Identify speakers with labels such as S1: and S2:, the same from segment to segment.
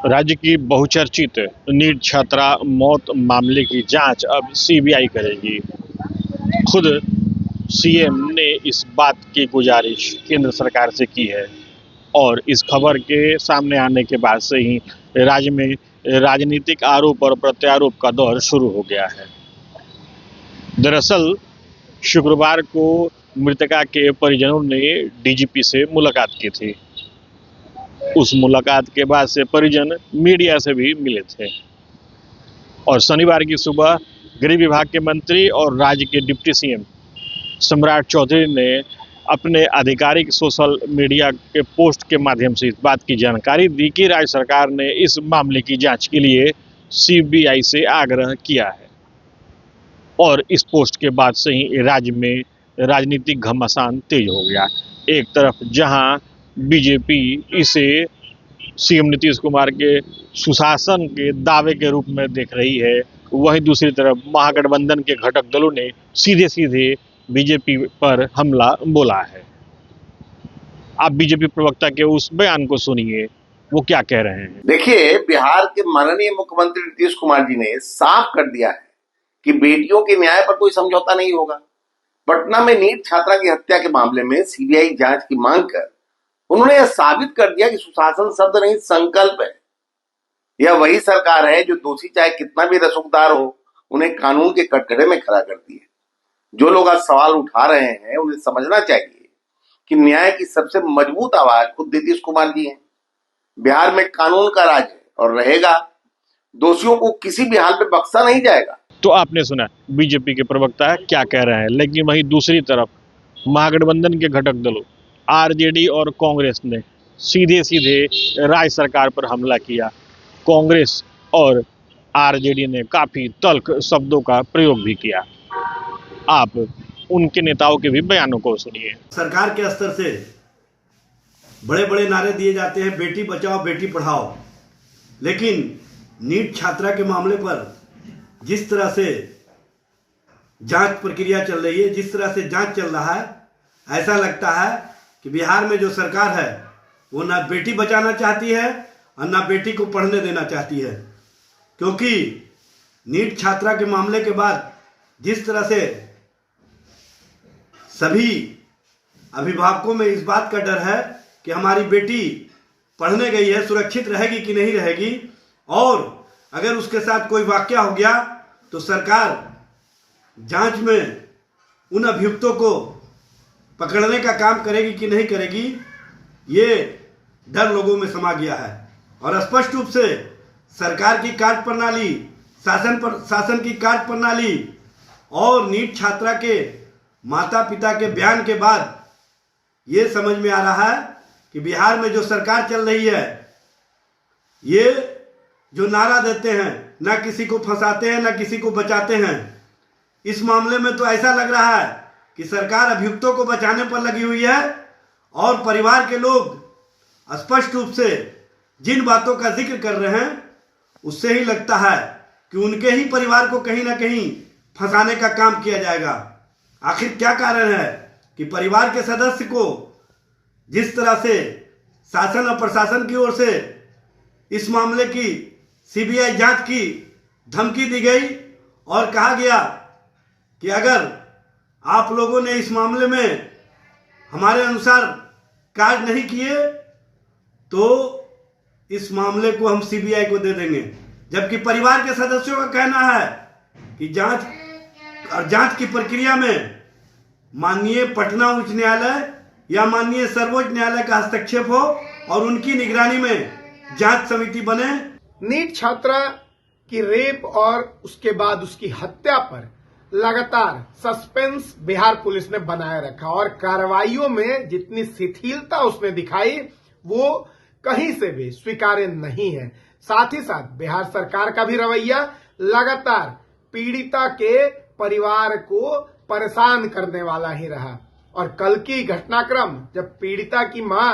S1: राज्य की बहुचर्चित नीट छात्रा मौत मामले की जांच अब सीबीआई करेगी। खुद सीएम ने इस बात की गुजारिश केंद्र सरकार से की है और इस खबर के सामने आने के बाद से ही राज्य में राजनीतिक आरोप और प्रत्यारोप का दौर शुरू हो गया है। दरअसल शुक्रवार को मृतका के परिजनों ने डीजीपी से मुलाकात की थी। उस मुलाकात के बाद से परिजन मीडिया से भी मिले थे और शनिवार की सुबह गृह विभाग के मंत्री और राज्य के डिप्टी सीएम सम्राट चौधरी ने अपने आधिकारिक सोशल मीडिया के पोस्ट के माध्यम से इस बात की जानकारी दी कि राज्य सरकार ने इस मामले की जांच के लिए सीबीआई से आग्रह किया है। और इस पोस्ट के बाद से ही राज्य में राजनीतिक घमासान तेज हो गया। एक तरफ जहां बीजेपी इसे सीएम नीतीश कुमार के सुशासन के दावे के रूप में देख रही है, वहीं दूसरी तरफ महागठबंधन के घटक दलों ने सीधे सीधे बीजेपी पर हमला बोला है। आप बीजेपी प्रवक्ता के उस बयान को सुनिए, वो क्या कह रहे हैं।
S2: देखिए, बिहार के माननीय मुख्यमंत्री नीतीश कुमार जी ने साफ कर दिया है कि बेटियों के न्याय पर कोई समझौता नहीं होगा। पटना में नीट छात्रा की हत्या के मामले में सीबीआई जांच की मांग कर उन्होंने यह साबित कर दिया कि सुशासन शब्द नहीं संकल्प है। यह वही सरकार है जो दोषी चाहे कितना भी रसूखदार हो, उन्हें कानून के कटघरे में खड़ा करती है। जो लोग आज सवाल उठा रहे हैं उन्हें समझना चाहिए कि न्याय की सबसे मजबूत आवाज खुद नीतीश कुमार जी हैं। बिहार में कानून का राज है और रहेगा। दोषियों को किसी भी हाल पे बख्शा नहीं जाएगा।
S1: तो आपने सुना बीजेपी के प्रवक्ता क्या कह रहे हैं, लेकिन वहीं दूसरी तरफ महागठबंधन के घटक दलों आरजेडी और कांग्रेस ने सीधे सीधे राज्य सरकार पर हमला किया। कांग्रेस और आरजेडी ने काफी तल्ख शब्दों का प्रयोग भी किया। आप उनके नेताओं के भी बयानों को सुनिए।
S3: सरकार के स्तर से बड़े बड़े नारे दिए जाते हैं, बेटी बचाओ बेटी पढ़ाओ, लेकिन नीट छात्रा के मामले पर जिस तरह से जांच प्रक्रिया चल रही है, जिस तरह से जांच चल रहा है, ऐसा लगता है कि बिहार में जो सरकार है वो ना बेटी बचाना चाहती है और ना बेटी को पढ़ने देना चाहती है। क्योंकि नीट छात्रा के मामले के बाद जिस तरह से सभी अभिभावकों में इस बात का डर है कि हमारी बेटी पढ़ने गई है, सुरक्षित रहेगी कि नहीं रहेगी, और अगर उसके साथ कोई वाकया हो गया तो सरकार जांच में उन अभियुक्तों को पकड़ने का काम करेगी कि नहीं करेगी, ये डर लोगों में समा गया है। और स्पष्ट रूप से सरकार की कार्य प्रणाली, शासन की कार्य प्रणाली और नीट छात्रा के माता पिता के बयान के बाद ये समझ में आ रहा है कि बिहार में जो सरकार चल रही है, ये जो नारा देते हैं, ना किसी को फंसाते हैं ना किसी को बचाते हैं। इस मामले में तो ऐसा लग रहा है कि सरकार अभियुक्तों को बचाने पर लगी हुई है और परिवार के लोग स्पष्ट रूप से जिन बातों का जिक्र कर रहे हैं उससे ही लगता है कि उनके ही परिवार को कहीं ना कहीं फंसाने का काम किया जाएगा। आखिर क्या कारण है कि परिवार के सदस्य को जिस तरह से शासन और प्रशासन की ओर से इस मामले की सीबीआई जांच की धमकी दी गई और कहा गया कि अगर आप लोगों ने इस मामले में हमारे अनुसार कार्य नहीं किए तो इस मामले को हम सीबीआई को दे देंगे, जबकि परिवार के सदस्यों का कहना है कि जांच की प्रक्रिया में माननीय पटना उच्च न्यायालय या माननीय सर्वोच्च न्यायालय का हस्तक्षेप हो और उनकी निगरानी में जांच समिति बने।
S4: नीट छात्रा की रेप और उसके बाद उसकी हत्या पर लगातार सस्पेंस बिहार पुलिस ने बनाए रखा और कार्रवाइयों में जितनी शिथिलता उसने दिखाई वो कहीं से भी स्वीकार्य नहीं है। साथ ही साथ बिहार सरकार का भी रवैया लगातार पीड़िता के परिवार को परेशान करने वाला ही रहा। और कल की घटनाक्रम जब पीड़िता की मां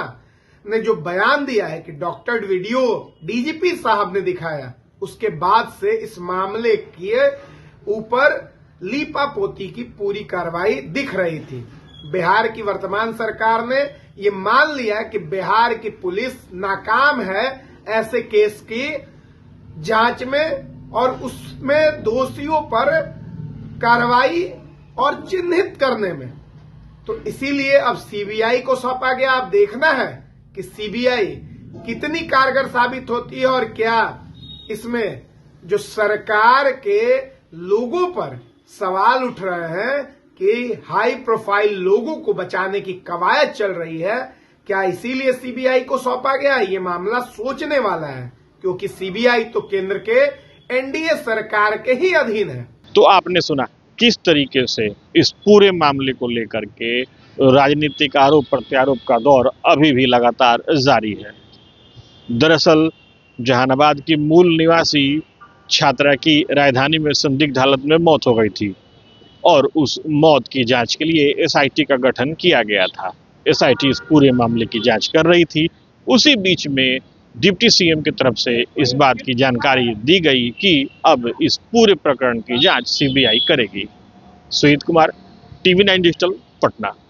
S4: ने जो बयान दिया है कि डॉक्टर्ड वीडियो डीजीपी साहब ने दिखाया, उसके बाद से इस मामले के ऊपर लीपापोती की पूरी कार्रवाई दिख रही थी। बिहार की वर्तमान सरकार ने ये मान लिया कि बिहार की पुलिस नाकाम है, ऐसे केस की जांच में और उसमें दोषियों पर कार्रवाई और चिन्हित करने में। तो इसीलिए अब सीबीआई को सौंपा गया। अब देखना है कि सीबीआई कितनी कारगर साबित होती है और क्या इसमें जो सरकार के लोगों पर सवाल उठ रहे हैं कि हाई प्रोफाइल लोगों को बचाने की कवायद चल रही है, क्या इसीलिए सीबीआई को सौंपा गया। ये मामला सोचने वाला है, क्योंकि सीबीआई तो केंद्र के एनडीए सरकार के ही अधीन है।
S1: तो आपने सुना किस तरीके से इस पूरे मामले को लेकर के राजनीतिक आरोप प्रत्यारोप का दौर अभी भी लगातार जारी है। दरअसल जहानाबाद की मूल निवासी छात्रा की राजधानी में संदिग्ध हालत में मौत हो गई थी और उस मौत की जांच के लिए एसआईटी का गठन किया गया था। एसआईटी इस पूरे मामले की जांच कर रही थी। उसी बीच में डिप्टी सीएम की तरफ से इस बात की जानकारी दी गई कि अब इस पूरे प्रकरण की जांच सीबीआई करेगी। Sujeet Kumar, TV 9 digital, Patna.